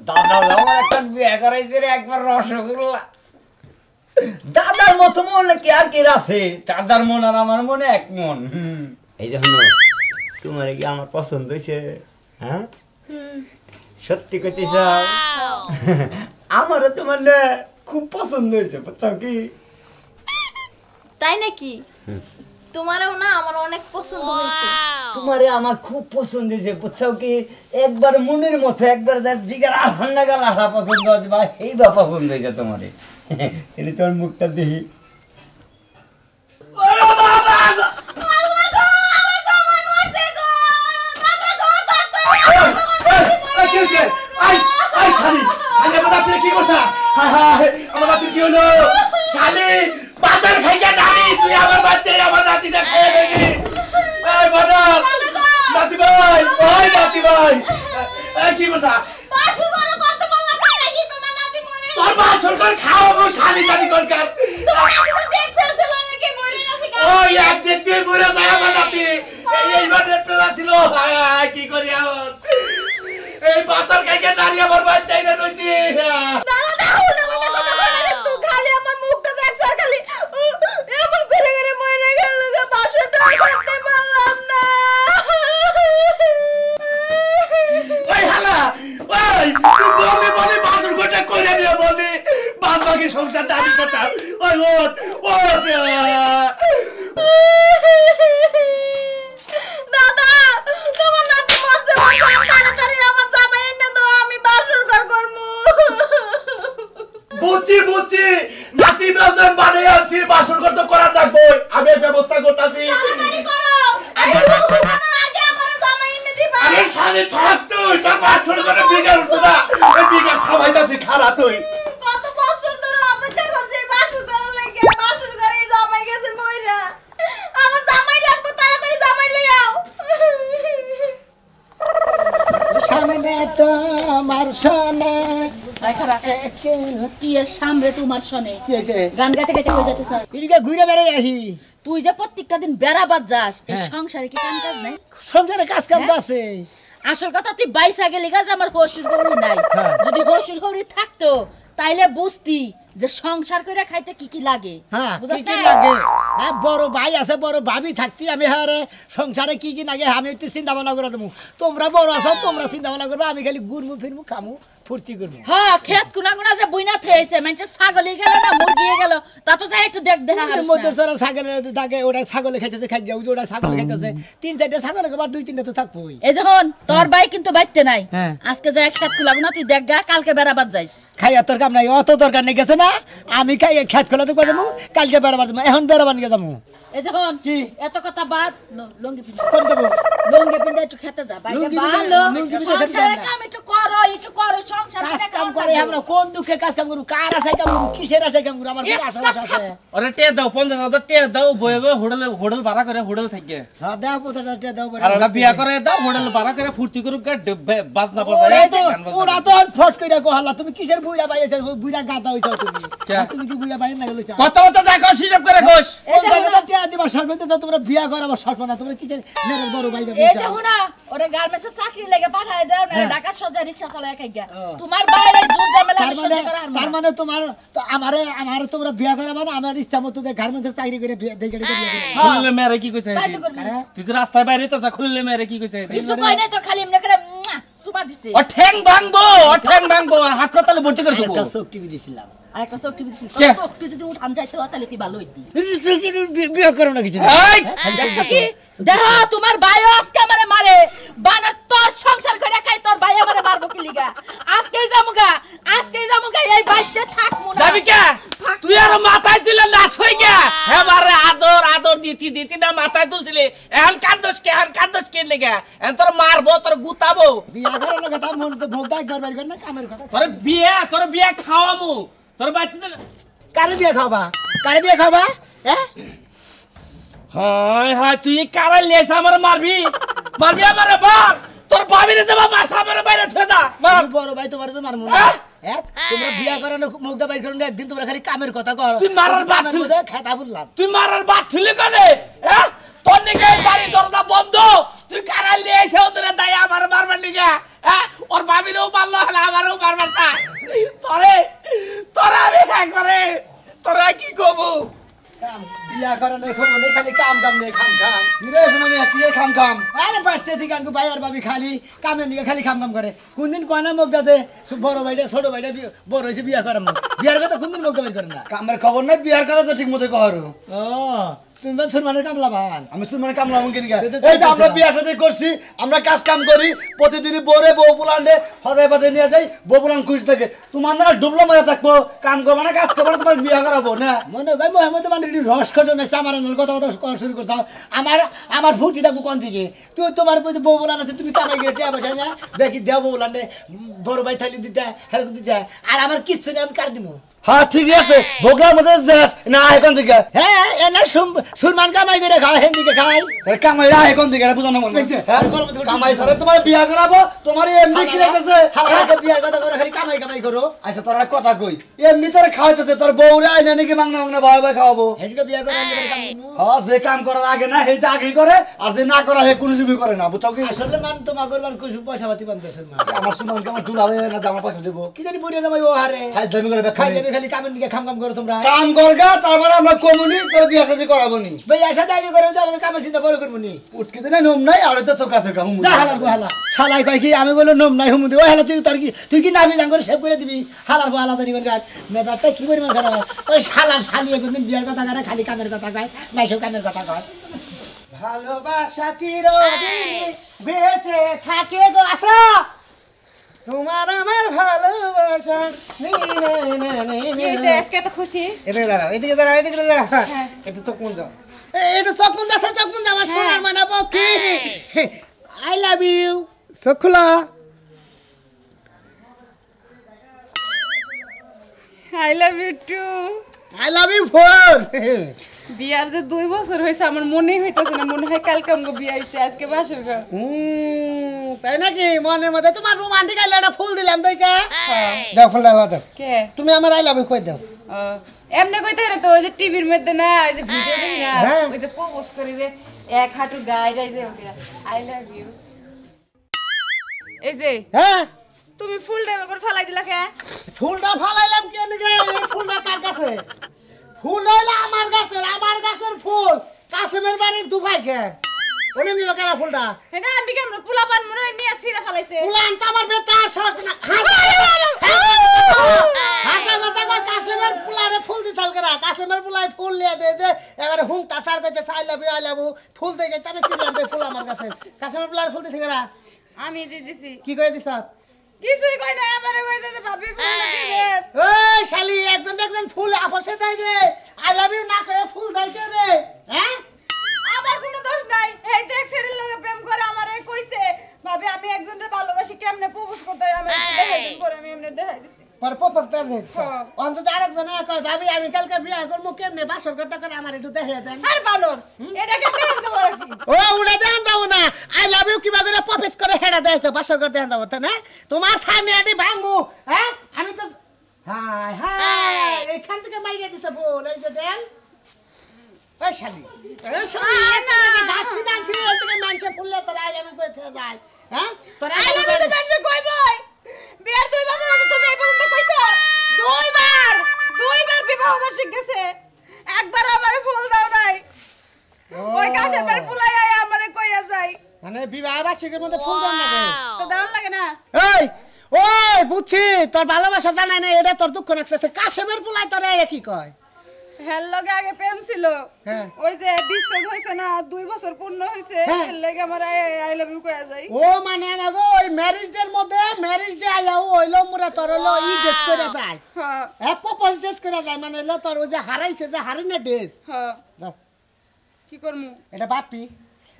দাদা আমার একটা বিয়ে করাইছে রে একবার রসগোল্লা দাদার মতো মনে কি আর কি আছে দাদার মন আর আমার মনে এক মন এই যে হলো তোমার কি আমার পছন্দ হয়েছে হ্যাঁ সত্যি কইতেছ আমারও তোমার না খুব পছন্দ হয়েছে বুঝছো কি তাই নাকি তোমারও না আমার অনেক পছন্দ হয়েছে তোমারে আমার খুব পছন্দ হয়েছে বুঝছো কি একবার মনের মতো একবার জিগার আহান্না গালা পছন্দ হয়েছে বা এইবার পছন্দ হয়েছে তোমারে তাহলে তোমার মুখটা দেখি কি করছা আমার নাতি কি হলো শালি বাজার খাইয়া নানি তুই আমার বাচ্চা আমার নাতিটা খেয়ে দেখি এই বাজার নাতি ভাই ওই নাতি ভাই কি করছা তোর মা সরকার খাওয়াবো শালি জানি করকার ওই এক দেখতে মরে যায় আমার নাতি এইবার ডেটটা ছিল কি করি এখন এই বাজার খাইয়া নানি আমার বাচ্চাই না রয়েছে সংসার দাবি করতাম ওই দাদা তোমার নাতি মরছে তাড়াতাড়ি আমার জামাই এনে দাও আমি বাসর ঘর করব বুঝছি নাতি বেজন বাড়ি আছি বাসর ঘর তো করা যাবে আমি ব্যবস্থা করতেছি তাড়াতাড়ি করো আগে আমার জামাই এনে দিবা আরে শালি থাক তুই তোর বাসর ঘরে বিঘা উঠছ না এই বিঘা খাওয়াইতাছি খারা তুই কত বছর ধরে অপেক্ষা করছি বাসর ঘর লাগে বাসর ঘরে জামাই গেছে মইরা আমার জামাই লাগবে তাড়াতাড়ি জামাই লই আও সামনে তোমার শোনে কি এর সামনে তোমার শোনে কি হইছে গান গাইতে গাইতে কই যাইতেছ এদিকে ঘুরে বেড়াই আহি তুই যে প্রত্যেকটা দিন বেড়াবার যাস এই সংসারে কি কাম কাজ নাই সংসারে কাজ কাম তো আছে আসল কথা তুই বাইসা গেলি গাছ আমার হসুর গৌরি নাই যদি হসুর গৌরি থাকতো তাইলে বুঝতি যে সংসার করে খাইতে কি কি লাগে হ্যাঁ বুঝছ কি না লাগে বড় ভাই আছে বড় ভাবি থাকতি আমি হারে সংসারে কি লাগে আমি একটু চিন্তা ভাবনা করে দেবো তোমরা বড় আছো তোমরা চিন্তা ভাবনা করবে আমি খালি ঘুরমু ফিরমু খামু ফুর্তি করবো হ্যাঁ খেত কুনা কুনা যে বইনা থইছে মানে ছাগলি গেল না মুরগি গেল তা তো যাই একটু দেখ দেখা মধ্যে সারা ছাগলের দাগে ওটা ছাগলে খাইতেছে খাই গিয়া ওটা ছাগল খাইতেছে তিন চারটা ছাগল আবার দুই তিনটা তো থাকবোই এই যখন তোর ভাই কিন্তু বাইতে নাই আজকে যাই খেত কুলাবো না তুই দেখ গা কালকে বেড়াবার যাইস খাইয়া তোর কাম নাই অত দরকার নেই গেছে না আমি খাই খেত খোলা দেখবো যাবো কালকে বেড়াবার যাবো এখন বেড়াবার নিয়ে যাবো এই যখন কি এত কথা বাদ লঙ্গি পিন্ধা কোন দেবো লঙ্গি পিন্ধা একটু খেতে যা বাইরে ভালো লুঙ্গি পিন্ধা খেতে সংসারে কাম একটু করো সংসার কাজ কাম করে আমরা কোন দুঃখে কাজ কাম করু কার আশায় কাম করু কিসের আশায় কাম করু আমার কি আশা আছে আরে টে দাও 50,000 টে দাও বইবে হোটেল ভাড়া করে হোটেল থাকে হ্যাঁ দাও 50,000 টাকা দাও আর ওটা বিয়া করে দাও হোটেল ভাড়া করে ফুর্তি করুক বাজনা বাজায় ওরা তো ফস কইরা কহলা তুমি কিসের বুইরা বাইছে বুইরা গাদা হইছো তুমি কি বুইরা বাইন না গেল চা কত কত যা কস হিসাব করে কস এই জায়গাটা তে দিবা সরবতে তো তোমরা বিয়া করাবা সরব না তোমরা কিসের মেরের বড় ভাই এই যে হুনা ওরে গার্মেন্টসে চাকরি লাগে পাঠায় দাও না ঢাকা সজা রিকশা চালায় খাই গা তোমার বাইরে জোর ঝামেলা তার মানে তোমার তো আমারে তোমরা বিয়া করাবা না আমার ইচ্ছা মতো গার্মেন্টসে চাকরি করে বিয়া দেই করে বিয়া করে খুললে মেরে কি কইছে তুই তো রাস্তায় বাইরে তো যা খুললে মেরে কি কইছে কিছু কই নাই তো খালি এমনি করে সুপা দিছে ও ঠ্যাং ভাঙবো আর হাসপাতালে ভর্তি করে দেবো একটা সব টিভি দিছিলাম আরেকটা চোখ টিভি দিছিস তুই যদি উঠান যাইতো তাহলে তুই ভালো হইতি বিয়া করো না কিছু এই কি দেখো তোমার ভাইও আজকে আমারে মারে বানা তোর সংসার করে খাই তোর ভাই আমারে মারবো কি লিগা আজকেই যামুগা এই বাইতে থাকমু না যাবি কে তুই আর মাথায় দিলে লাশ হই গে হেবারে আদর দিতি না মাথায় তুলছিলি এখন কান্দস কে লাগা এখন তোর মারবো তোর গুতাবো বিয়া করো না কথা মন তো ভোগ দাই করবার কর না কামের কথা তোর বিয়া খাওয়ামু তোর বাইতে কারে বিয়া খাবা হায় তুই কারা লেছ আমার মারবি আমারে মার তোর ভাবিরে দেবা মাসা আমারে বাইরে থে দা মার বড় ভাই তোমারে তো মারমু না তোমরা বিয়া করানো মুগদা বাইর করুন একদিন তোমরা খালি কামের কথা কর তুই মারার বাত মধ্যে খাতা বললাম তুই মারার বাত থিলি কলে তোর নিকে বাড়ি দরজা বন্ধ তুই কারা লেছ ওদের দাই আমার মারবার নিকে ওর ভাবিরেও মারলো হলে আমারও মারবার বাতিয়ে খাম খাম আরে বাড়তে থেকে আঙ্গু ভাই আর ভাবি খালি কামে নিয়ে খালি খাম করে কোনদিন কয়না মুখ দাতে বড় ভাইটা ছোট ভাইটা বড় হয়েছে বিয়া করাম বিয়ার কথা কোনদিন মুখ দাবি করে না কামের খবর নাই বিয়ার কথা তো ঠিক মতো কহারো ও তুমি বা সুরমানের কামলা ভান আমি সুরমানের কামলা মুখে দিকে এই যে আমরা বিয়া সাথে করছি আমরা কাজ কাম করি প্রতিদিনই বউরে বউ পুলান্ডে হদায় পাতে নিয়ে যাই বউ পুলান খুশি থাকে তোমার না ডুবলো মারা থাকবো কাম করবো না কাজ করবো না তোমার বিয়া করাবো না মনে হয় মোহাম্মদ মানে রস খোঁজ না আমার কথা কথা শুরু করতাম আমার ফুর্তি থাকবো কোন দিকে তুই তোমার বউ বলান আছে তুমি কামাই গিয়ে টিয়া বসাই না দেখি দেও বউ বলান বড় ভাই থালি দিতে হেলকু দিতে আর আমার কিচ্ছু নেই আমি কার দিব হ্যাঁ ঠিক আছে ভোগলার মধ্যে দেশ না এখন থেকে হ্যাঁ এলা সুরমান কামাই করে খাওয়া হেন দিকে খাই কামাই এখন থেকে বুঝানো মনে হচ্ছে কামাই সারে তোমার বিয়া করাবো তোমার এমনি কি লাগতেছে হালকা বিয়ার কথা করে খালি কামাই কামাই করো আচ্ছা তোর একটা কথা কই এমনি তোর খাওয়াইতেছে তোর বউরে আইনা নাকি মাংনা মাংনা ভয় ভয় খাওয়াবো হেডিকে বিয়া করে আনলে কাম করবো হ্যাঁ যে কাম করার আগে না সেইটা আগেই করে আর যে না করা হে কোনো সময় করে না বুঝছো কি আসলে মান তোমার করবার কিছু পয়সা পাতি বানতেছে না আমার সুমনকে আমার ডুলাবে না জামা পয়সা দেবো কি জানি বুড়িয়ে যাবে ও হারে হাই দামি করে খাই যাবে খালি কামের দিকে খাম খাম করো তোমরা কাম করগা তারপর আমরা কমুনি তোর বিয়া শাদী করাবো নি ভাই আশা দায়ী করে যাবে কামের চিন্তা বড় করবো নি উঠকিতে না নম নাই আর তো তোকা তোকা হুম যা হালার গো হালা শালাই কয় কি আমি বললো নম নাই হুমু দি ওই হালা তুই কি নামি জাঙ্গর সেভ করে দিবি হালার গো হালা তৈরি করে গাছ মেজাজটা কি পরিমাণ খারাপ ওই শালার শালিয়ে কোনদিন বিয়ার কথা করে খালি কামের কথা কয় নাইসব কামের কথা কয় ভালোবাসা চিরদিন বেঁচে থাকে গো আশা তোমার আমার ভালোবাসা আজকে এত খুশি এদিকে দাঁড়াও এদিকে দাঁড়াও এদিকে দাঁড়াও একটু চোখ মুন যাও এটা চোখ মুন যাচ্ছে চোখ মুন আমার সোনার মানা পক্ষী আই লাভ ইউ চোখ খোলা I love you too I love you forever যে 2 বছর হয়েছে আমার মনেই হইতাছে না মনে হয় কালকে আমগো বিয়া হইছে আজকে বাসর ঘর তাই নাকি মনের মধ্যে তোমার রোমান্টিক আইলে একটা ফুল দিলাম তাইকা দাও ফুলটা দাও কে তুমি আমার আই লাভ ইউ কই দাও এমনি কইতে না তো ওই যে টিভির মধ্যে না ওই যে ভিডিও দেখি না হ্যাঁ। ওই যে প্রপোজ করে যে এক হাঁটু গায়ে যায় যে আই লাভ ইউ এই যে হ্যাঁ তুমি ফুল দেবে করে ফালাই দিলা কে ফুলটা ফালাইলাম কেন গে এই ফুলটা কার কাছে ফুল হইলো আমার গাছের ফুল কাশেমের বাড়ির দুভাই কে ওনে নিল কেন ফুলটা এটা আমি কেমন পোলা পান মনে হয় নিয়ে ছিঁড়ে ফালাইছে ফুলান তো আমার বেটা সস না কাশেমের ফুলারে ফুল দিছাল করা কাশেমের ফুলাই ফুল লিয়ে দে যে এবারে হুম তাসার কাছে আই লাভ ইউ ফুল দে গেছে আমি ছিলাম দে ফুল আমার কাছে কাশেমের ফুলারে ফুল দিছে করা আমি দিয়ে দিছি কি কই দিছ কিছুই কই না আমারে কইছে যে ভাবি ফুলটা দিবে এই শালি একজন ফুল আপসে দেয় রে আই লাভ ইউ না কয়ে ফুল দাইতে রে হ্যাঁ আমার কোনো দোষ নাই এই দেখ সেরিল লগে প্রেম করে আমারে কইছে ভাবি আমি একজনের ভালোবাসি কেমনে প্রপোজ করতে হয় আমি দেখাই দিন পরে আমি এমনি দেখাই দিছি পরে প্রপোজ করে দিছ অন্তত আরেকজন কয় ভাবি আমি কালকে বিয়া করব কেমনে বাসর ঘরটা করে আমার একটু দেখাই দেন আর বানর এটা কেমনে হচ্ছে বড় কি ও উড়া দেন দাও না আই লাভ ইউ কিবা করে প্রপোজ করে হেডা দেয়তো বাসর ঘর দেন দাও তা না তোমার সামনে আদি ভাঙমু হ্যাঁ আমি তো হাই হাই এখান থেকে মাইরে দিছে বল এই যে দেন এই শালি এই শালি না। গাছটি বানছি এই থেকে মানছে ফুললে তোরা আই লাভ ইউ কইতে যায় হ্যাঁ তোরা আই লাভ ইউ তো বেশি কইবই বিয়ার 2 বছর আগে তুমি এই পর্যন্ত কইছো দুইবার বিবাহ বার্ষিক গেছে একবার আমারে ফুল দাও নাই ওই কাশেমের ফুলাই আই আমারে কইয়া যায় মানে বিবাহ বার্ষিকের মধ্যে ফুল দেন লাগে তো দাও লাগে না এই ওই বুঝছি তোর ভালোবাসা জানাই না এটা তোর দুঃখ লাগতেছে কাশেমের ফুলাই তোর এ কি কয় হেল লগে আগে প্রেম ছিল হ্যাঁ। ওই যে বিচ্ছেদ হইছে না 2 বছর পূর্ণ হইছে হ্যাঁ। হেল লাগে আমার আই লাভ ইউ কইয়া যায় ও মানে আমাগো ওই ম্যারেজ ডের মধ্যে ম্যারেজ ডে আইয়া হইলো মুরা তোর হলো ই ড্রেস করে যায় হ্যাঁ হ্যাঁ প্রপোজ ড্রেস করে যায় মানে হলো তোর ওই যে হারাইছে যে হারাই না ড্রেস হ্যাঁ কি করমু এটা বাটপি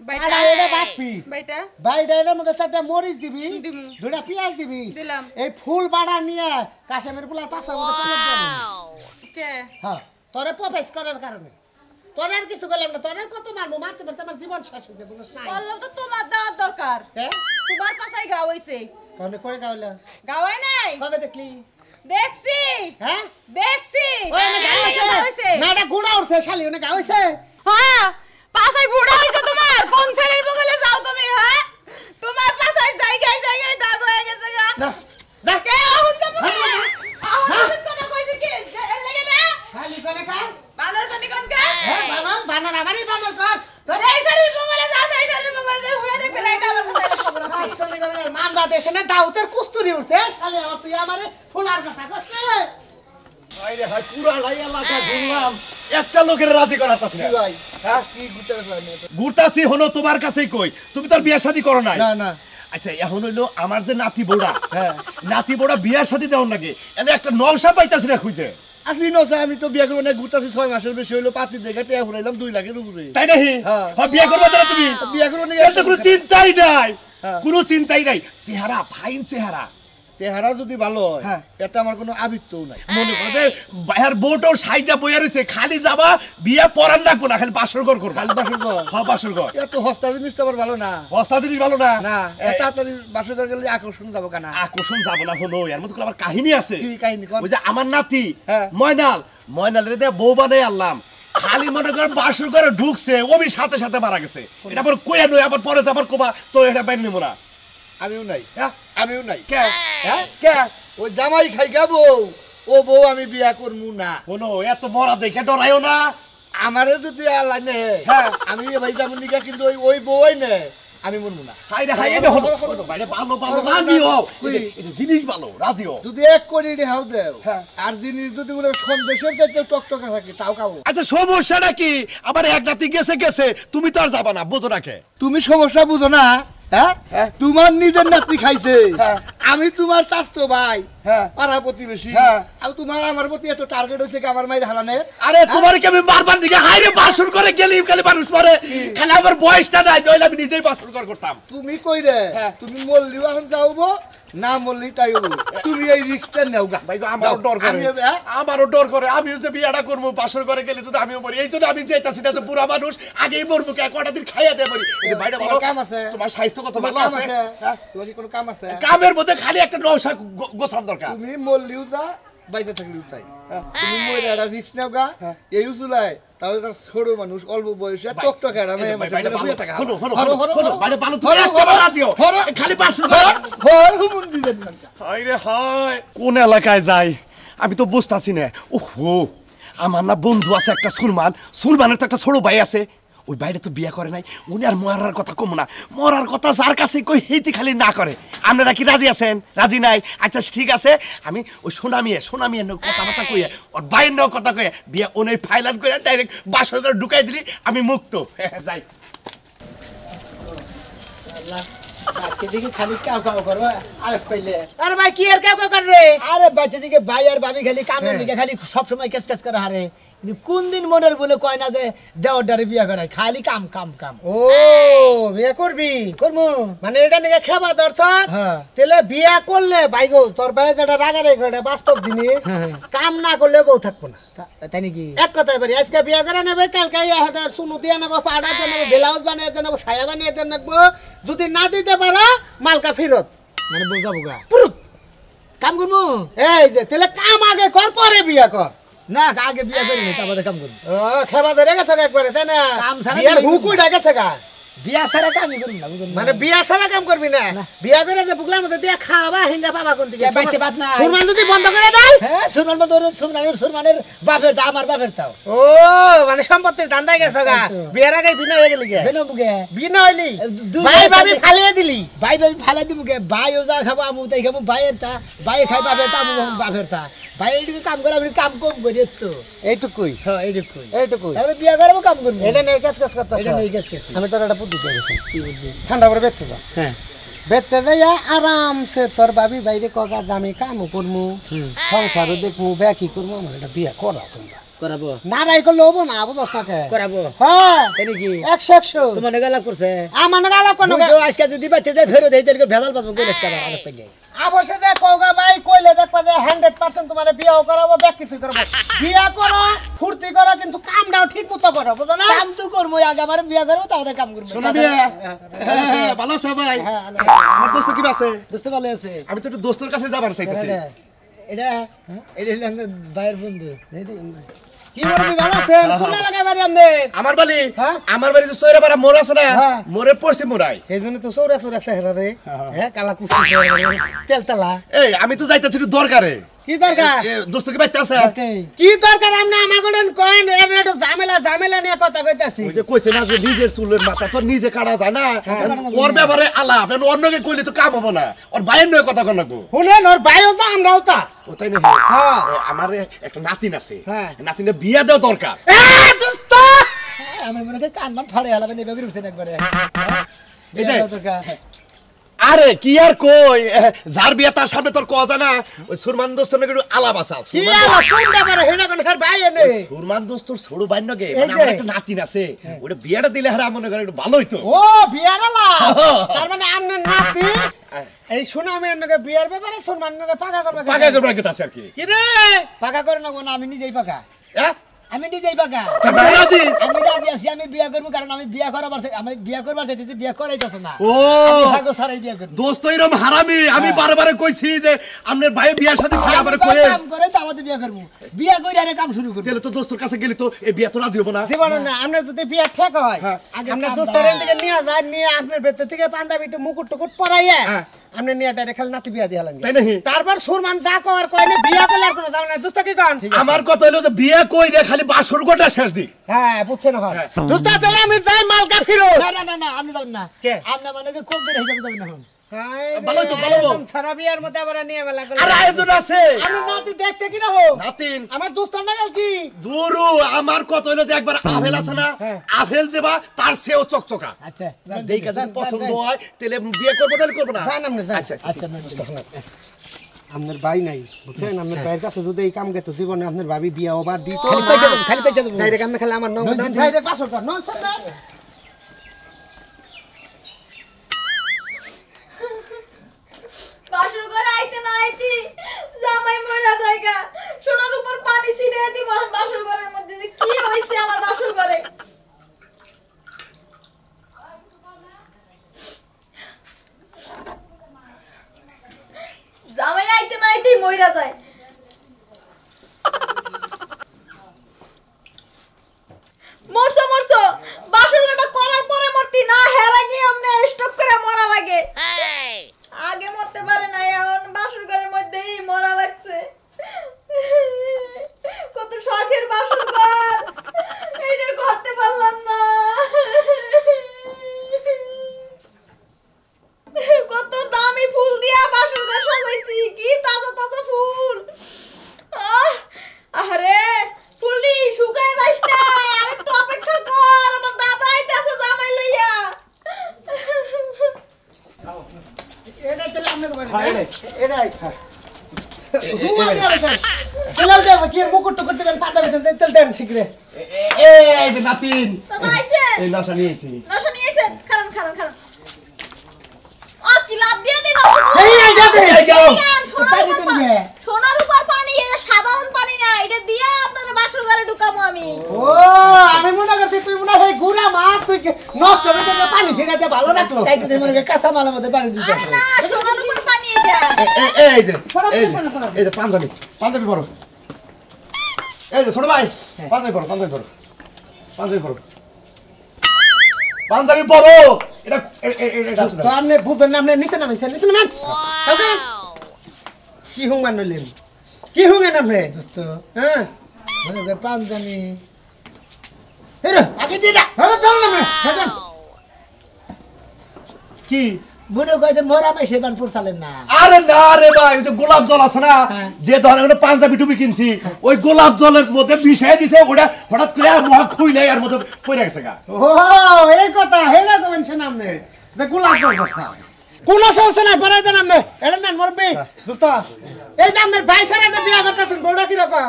বাইটা আড়া এটা বাটপি বাইটা বাইটা এর মধ্যে একটা মরিচ দিবি দিমু। দুটা পেঁয়াজ দিবি দিলাম। এই ফুল বাড়া নিয়ে কাশেমের ফুলার পাশার মধ্যে পেঁয়াজ দিবি কে হ্যাঁ তোরে প্রপোজ করার কারণে তোর আর কিছু করলাম না তোর আর কত মারবো মারতে মারতে আমার জীবন শেষ হয়েছে বুঝছ না বললাম তো তোমার দাওয়াত দরকার হ্যাঁ তোমার পাশাই গাও হইছে কনে করে গাওলা গাওয়াই নাই কবে দেখলি দেখছি হ্যাঁ দেখছি ওই না গাও গাও হইছে হইছে না এটা গুড়া উঠছে শালি ওনে গাও হইছে হ্যাঁ পাশাই বুড়া হইছে তোমার কোন ছেলের বগলে যাও তুমি হ্যাঁ তোমার পাশাই জায়গায় দাগ হয়ে গেছে গা দা দা কে আহুন যাবো হ্যাঁ। আহুন কথা কইছে কি এর লাগে না শালি কোনে কার বানর জানি কোন কে হ্যাঁ বানর বানর আমারই বানর কস এই ছেলের বগলে যাও সেই ছেলের বাংলাদেশে না দাউতের কুস্তুরি উঠছে শালে আমার তুই আমারে ফোনার কথা কস রে আরে ভাই পুরা লাই এলাকা ঘুরলাম একটা লোকের রাজি করাতাছ না ভাই হ্যাঁ কি গুতে গেছ ঘুরতাছি হলো তোমার কাছেই কই তুমি তোর বিয়ে শাদী করো নাই না না আচ্ছা এখন হইলো আমার যে নাতি বোড়া হ্যাঁ নাতি বোড়া বিয়ে শাদী দেওয়ার লাগে এনে একটা নকশা পাইতাছি না খুঁজে আসলি নসা আমি তো বিয়ে করব না ঘুরতাছি 6 মাসের বেশি হইলো পাতি দেখে টিয়া ফুরাইলাম 2 লাখের উপরে তাই নাকি হ্যাঁ। হ্যাঁ বিয়ে করবে না তুমি বিয়ে করব না এতে কোনো চিন্তাই নাই হ্যাঁ। কোনো চিন্তাই নাই চেহারা ফাইন চেহারা চেহারা যদি ভালো হয় হ্যাঁ। এতে আমার কোনো আবিত্তও নাই মনে করে বাইরের বোটও সাইজা বইয়া রয়েছে খালি যাবা বিয়ে পরান রাখবো না খালি বাসর ঘর করবো খালি বাসর ঘর? হ্যাঁ বাসর ঘর এত হস্তা জিনিস তো আবার ভালো না বস্তা জিনিস ভালো না না এত তাড়াতাড়ি বাসর ঘর গেলে আকর্ষণ যাবো কেনা আকর্ষণ যাবো না হলো এর মধ্যে করে আবার কাহিনী আছে কি কাহিনী কোন ওই যে আমার নাতি হ্যাঁ। ময়নাল রে বউ বানাই আনলাম খালি মনে কর বাসর ঘরে ঢুকছে ওবি সাথে সাথে মারা গেছে এটা আবার কইয়া নই আবার পরে আবার কোবা তো এটা বাইরে নেবো না আমিও নাই হ্যাঁ? আমিও নাই কে হ্যাঁ কে ওই জামাই খাই গাবো ও বউ আমি বিয়া করমু না হলো এত মরা দেখে ডরাইও না আমারে যদি আল্লাহ নে হ্যাঁ। আমি ভাই যেমন নিকা কিন্তু ওই বউই নে আমি মরমু না হাই রে হাই এটা হলো বাইরে ভালো ভালো রাজি হও এটা জিনিস ভালো রাজি হও যদি 1 কোটি হাও দেও হ্যাঁ। আর জিনিস যদি বলে সন্দেশের চাইতে টকটকা থাকে তাও খাবো আচ্ছা সমস্যাটা কি আবার এক রাতি গেছে গেছে তুমি তো আর যাবা না বোঝো রাখে তুমি সমস্যা বুঝো না হ্যাঁ হ্যাঁ। তোমার নিজের নাতি খাইছে হ্যাঁ। আমি তোমার চাচতো ভাই হ্যাঁ। পাড়া প্রতিবেশী হ্যাঁ। আর তোমার আমার প্রতি এত টার্গেট হয়েছে কি আমার মায়ের হারানে আরে তোমার কি আমি বারবার দিকে হাইরে বাসুর করে গেলি খালি মানুষ পরে খালি আমার বয়সটা নাই নইলে আমি নিজেই বাসুর করতাম তুমি কই রে হ্যাঁ। তুমি মরলিও এখন যাওবো না মরলি তাই হবো তুমি এই রিস্কটা নেও গা ভাই গো, আমারও ডর করে আমি হ্যাঁ? আমারও ডর করে আমিও যে বিয়েটা করবো বাসর করে গেলে যদি আমিও মরি এই জন্য আমি যাইতাছি না তো পুরা মানুষ আগেই মরবো কে কটা দিন খাইয়া দেয় মরি এই যে বাইরে ভালো তোমার কাম আছে? তোমার স্বাস্থ্য কত তোমার ভালো কাম আছে আছে হ্যাঁ? তোমার কি কোনো কাম আছে কামের মধ্যে খালি একটা নৌশা গোছান দরকার তুমি মরলিও যা বাইরে থাকলিও তাই তুমি মরে একটা রিস্ক নেও গা এই উচুলাই তাহলে একটা ছোট মানুষ অল্প বয়সে টকটকে আর আমি বাইরে ভালো হলো হলো হলো, হলো হলো, হলো বাইরে ভালো হলো, তুমি হলো, রাজি হও হলো। খালি বাসর করে হর হুমুন দিবেন না হায়রে হায় কোন এলাকায় যাই আমি তো বুঝতাছি না ওহো আমার না বন্ধু আছে একটা সুলমানের তো একটা ছোট ভাই আছে ওই বাইরে তো বিয়ে করে নাই উনি আর মরার কথা কম না মরার কথা যার কাছে কই হেইতে খালি না করে আপনারা কি রাজি আছেন রাজি নাই আচ্ছা ঠিক আছে আমি ওই সোনামিয়ে কথাবার্তা কইয়া ওর বাইরের নাও কথা কইয়া বিয়ে ওই ফাইলান করে ডাইরেক্ট বাসর করে ঢুকাই দিলি আমি মুক্ত যাই দিকে খালি কাউ কাউ করবো আরে কইলে আরে ভাই কি আর কেউ কেউ করে আরে বাচ্চা দিকে ভাই আর ভাবি খালি কামের দিকে খালি সব সময় কেস কেস করে হারে কিন্তু কোন দিন মনের বলে কয় না যে দেওয়ারে বিয়া করায় খালি কাম কাম কাম ও বিয়ে করবি করমু মানে এটা নিয়ে খেবা ধরছ হ্যাঁ। তাহলে বিয়া করলে ভাই গো তোর ভাই যেটা রাগারে করে বাস্তব জিনিস কাম না করলে বউ থাকবো না তাই নাকি এক কথাই পারি আজকে বিয়া করে নেবে কালকে সুনু দিয়ে নেবো পাউডার দিয়ে নেবো ব্লাউজ বানিয়ে দিয়ে নেবো ছায়া বানিয়ে দিয়ে নেবো যদি না দিতে পারো মালকা ফেরত মানে বোঝাবো গা পুরুত। কাম করমু এই যে তাহলে কাম আগে কর পরে বিয়া কর না আগে বিয়া করি নি তারপরে কাম করবো ও খেবা ধরে গেছে গা একবারে তাই না কাম ছাড়া বিয়ার বিয়ে হুক উঠে গেছে গা বিয়া ছাড়া কামই করবো না বুঝুন মানে বিয়া ছাড়া কাম করবি না বিয়া করে যে বুকলার মধ্যে দিয়ে খাওয়াবা হিঙ্গা পাবা কোন দিকে বাইতে বাদ নাই। সুরমান যদি বন্ধ করে দেয় হ্যাঁ সুরমানের বাপের তা আমার বাপের তাও ও মানে সম্পত্তির ধান্দায় গেছে গা বিয়ার আগে বিনা হয়ে গেলি গে বেনো মুগে বিনা হইলি দুই ভাই ভাই ভাবি ভাবি- ফালিয়ে দিলি ভাই ভাই ফালা দিমু কে ভাইও যা খাবো আমু তাই খাবো ভাইয়ের তা ভাই খাই বাপের তা আমু বাপের তা ভাই এইটুকু কাম করে আমি কাম কম করি তো এইটুকুই হ্যাঁ এইটুকুই এইটুকুই তাহলে বিয়া করবো কাম করবো এটা নিয়ে কাজ কাজ করতে এটা নিয়ে কাজ করছি। আমি তোর একটা বুদ্ধি দিয়ে ঠান্ডা করে বেচতে যা হ্যাঁ বেচতে যাইয়া আরামসে তোর ভাবি বাইরে কগা আমি কামও করমু সংসারও দেখমু ব্যাকি করমু আমার একটা বিয়া করা তোমরা করাবো না রাই করলে হবো না বুঝস না কে করাবো হ্যাঁ তাই নাকি 100 তোমার গালা করছে আমার গালাপ কোন বুঝো আজকে যদি বাচ্চা যায় ফেরত দেই তাহলে ভেজাল পাবো কইলে আজকে আবার আরেক পাইলে অবশ্যই দেখ কগা ভাই কইলে দেখবা যে 100% তোমার বিয়াও করাবো ব্যাক কিছু করবো বিয়া করো ফুর্তি করো কিন্তু কামটাও ঠিক মতো করো বুঝো না কাম তো করবো আগে আমার বিয়া করবো তাহলে কাম করবো শোনা বিয়ে হ্যাঁ ভালো আছে ভাই আমার দোস্ত কি আছে বুঝতে ভালো আছে আমি তো একটু দোস্তর কাছে যাবার চাইতেছি এটা এটা হলো ভাইয়ের বন্ধু কি করবি ভালো আছেন কোন এলাকায় বাড়ি আমাদের আমার বাড়ি হ্যাঁ? আমার বাড়ি তো সৈরাপাড়া মোড় আছে না হ্যাঁ। মোড়ের পশ্চিম মোড়াই এই জন্য তো চৌরা চৌরা চেহারা রে হ্যাঁ কালা কুচি তেলতলা এই আমি তো যাইতেছি একটু দরকারে কি দরকার দোস্ত কি বাইতে আছে কি দরকার আপনি আমাগোন কোন এর একটু ঝামেলা নিয়ে কথা কইতাছি ওই যে কইছে না যে নিজের চুলের মাথা তো নিজে কাটা যায় না ওর ব্যাপারে আলাপ অন্যকে কইলে তো কাম হবে না ওর ভাইয়ের নয় কথা কন লাগবো শুনেন ওর ভাইও তো আমরাও তা ও তাই না হ্যাঁ আমার একটা নাতিন আছে হ্যাঁ নাতিনের বিয়া দেওয়া দরকার দোস্ত আমার মনে হয় কান মান ফাড়ে আলাবে নেবে উঠছেন একবারে এই যে আরে কি আর কই যার বিয়া তার সামনে তোর কথা জানা ওই সুরমান দোস্তের নাকি একটু আলাপ আছে কি আর কোন ব্যাপারে হেনা কোন স্যার ভাই এনে সুরমান দোস্তর ছোট ভাই নাকি আমার একটা নাতিন আছে ওটা বিয়াটা দিলে হারা মনে করে একটু ভালো হইতো ও বিয়ারালা তার মানে আমনে নাতি এই সুনামে এনকে বিয়ার ব্যাপারে সুরমানরে পাকা করবে কি আছে আর কি কি রে পাকা করে না কোন আমি নিজেই পাকা আমি নিজেই পাকা আমি রাজি আছি আমি বিয়া করব কারণ আমি বিয়া করবার চাইতেছি বিয়া করাইতাছ না ও ভাগো সারাই বিয়া করব দোস্ত এরকম হারামি আমি বারবার কইছি যে আপনার ভাই বিয়ার সাথে কি আবার কই কাম করে তো আমাদের বিয়া করব বিয়া কইরা আরে কাম শুরু করব তাহলে তো দোস্তর কাছে গেলি তো এই বিয়া তো রাজি হবো না জীবন না আমরা যদি বিয়া ঠিক হয় আগে আমরা কাম দোস্তের দাও। থেকে নিয়ে যাই নিয়ে আপনার ভেতর থেকে পাঞ্জাবি একটু মুকুট টুকুট পরাইয়া আপনি নিয়ে ডাইরেক্ট খালি নাতি বিয়া দিয়ালেন তাই নাকি? তারপর সুরমান যা কর কইনে বিয়া করলে আর কোনো যাবে না দোস্ত কি কন আমার কথা হলো যে বিয়া কই রে খালি বাসর গোটা শেষ দি হ্যাঁ বুঝছেন এখন দোস্ত তাহলে আমি যাই মালকা ফিরো না আপনি যাবেন না কে? আপনি মানে কোন দিন হিসাবে যাবেন না ভালো তো, ভালো। সারা বিয়ার মধ্যে আবার নিয়ে মেলা আর করলে আয়োজন আছে আমি নাতি দেখতে কি না হো নাতিন আমার দোস্ত না গেল কি দুরু আমার কথা হলো যে একবার আপেল আছে না আপেল যেবা তার সেও চকচকা আচ্ছা দেখা যদি পছন্দ হয় তাহলে বিয়ে করবো না করবো না জান আপনি জান আচ্ছা আচ্ছা আপনার ভাই নাই বুঝছেন আপনার ভাইয়ের কাছে যদি এই কাম গেতো জীবনে আপনার ভাবি বিয়া ওভার দিত খালি পয়সা দেব ডাইরেক্ট আপনি খালি আমার নাম ডাইরেক্ট 500 টাকা নন স্যার বাসর ঘরে আইতে না আইতে জামাই মরা জায়গা সোনার উপর পানি ছিড়ে দি বাসর ঘরের মধ্যে যে কি হইছে আমার বাসর ঘরে জামাই আইতে না আইতেই মইরা যায় মরছো বাসর ঘরটা করার পরে মরতি না হেরা গিয়ে আমনে স্টক করে মরা লাগে আগে মরতে পারে না এখন বাসর ঘরের মধ্যেই মরা লাগছে কত শখের বাসর ঘর এইটা করতে পারলাম না কত দামি ফুল দিয়া বাসর ঘর সাজাইছি কি তাজা তাজা ফুল আরে ফুলনি শুকায় যাস না আরেকটু অপেক্ষা কর আমার দাদা আইতাছে জামাই লইয়া এটাই তাহলে আপনার বাড়ি এটাই চলো যাও কি মুকুট টুকুট দেন পাতা বেটে তেল দেন শিগরে এই যে নাতিন দাদা আইছে এই নশা নিয়েছি নশা নিয়ে আইছে খারান ও কি লাভ দিয়ে দিন এই যা দে সোনার উপর পানি এটা সাধারণ পানি না এটা দিয়া আপনার বাসর ঘরে ঢুকামু আমি ও আমি মনে করছি তুই মনে হয় গুড়া মাছ তুই নষ্ট হয়ে যাবে পানি ছেড়ে দে ভালো রাখলো তাই তো মনে হয় কাঁচা মালের মধ্যে পানি দিতে আরে না সোনার উপর পানি এটা এই যে এই যে পাঞ্জাবি পরো এই যে ছোট ভাই পাঞ্জাবি পরো এটা তো আপনি বুঝেন না আপনি নিচে নামেন কি হুঙ্গান নইলেন কি হুঙ্গান আপনি দোস্ত হ্যাঁ মনে হয় পাঞ্জাবি এরে আগে দিলা আরে চল না হেডেন কি মনে কয় যে মরা মাইসে বানপুর চালেন না আরে না রে ভাই ওই যে গোলাপ জল আছে না যে ধরনের পাঞ্জাবি টুপি কিনছি ওই গোলাপ জলের মধ্যে মিশাই দিছে ওটা হঠাৎ করে মহা খুইলে আর মধ্যে পড়ে গেছে গা ও এই কথা হেলা কমেন শুন আপনি যে গোলাপ জল বসা কোন সমস্যা নাই পরে দেন আপনি এটা নেন মরবে দোস্ত এই যে আপনার ভাই সারা যে বিয়া করতেছেন গোলটা কি রকম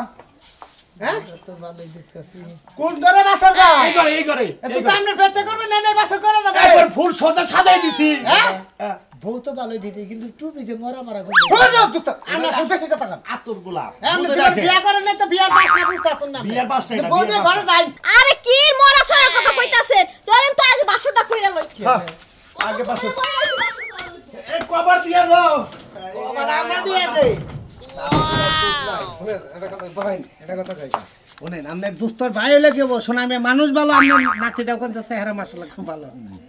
হ্যাঁ তো ভালোই দেখতেছি কোন ধরে আসর গা এই করে দোস্ত আপনি বেতে করবেন না বাসর করে যাবে একবার ফুল সজা সাজাই দিছি হ্যাঁ বউ তো ভালোই দিতে কিন্তু টুপি যে মরা করে দোস্ত আমরা বেশি কথা কন আতর গোলাপ আপনি বিয়া করেন না তো বিয়ার বাস না বুঝতাছেন না বিয়ার বাসটা এটা, বউকে বিয়ার ঘরে যাই আরে কি মরা ছড়া কথা কইতাছেন চলেন তো আগে বাসরটা কইরা লই আগে পাশে এই কভার দিয়া দাও আমার আমরা দিয়ে দেই এটা কথা বহাই এটা কথা কই ওনে আমাদের দোস্তর ভাই হলে কি বল শোনা আমি মানুষ ভালো আমার নাতিটা কোন চেহারা মাশাআল্লাহ খুব ভালো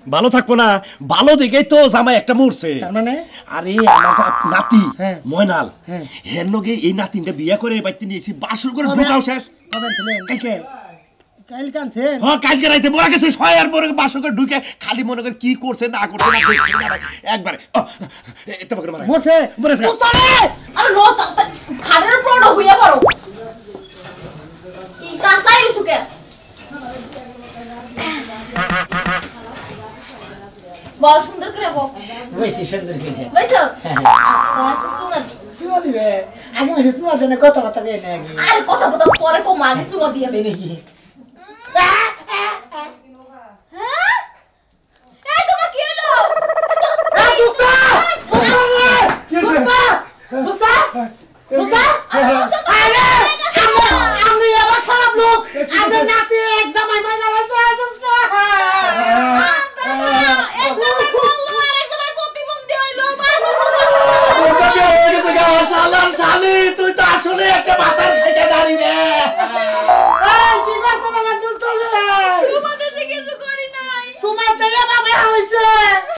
ভালো থাকবো না ভালো দেখেই তো জামাই একটা মরছে তার মানে আরে আমার নাতি হ্যাঁ। ময়নাল হ্যাঁ। হের লগে এই নাতিনটা বিয়ে করে বাইতে নিয়েছি বাসুর করে ঢুকাও শেষ কবে ছিলেন কাইছে কাল কানছেন হ্যাঁ কালকে রাইতে মরা গেছে ছয়ের পরে বাসুর করে ঢুকে খালি মনে করে কি করছে না করছে না দেখছি না একবারে এটা করে মারা মরছে মরেছে দোস্তরে আরে নো খাদের প্রোড হইয়া পারো কি কাঁচাই রিসুকে বহুত সুন্দর করে বল বেশি সুন্দর করে বুঝছো তোমার সুমা দি চুমা দিবে আগে মাসে চুমা দেনে কথা বার্তা বেয়ে না আগে আরে কথা বলতে পরে কো মাগি সুমা দিয়ে তাই নাকি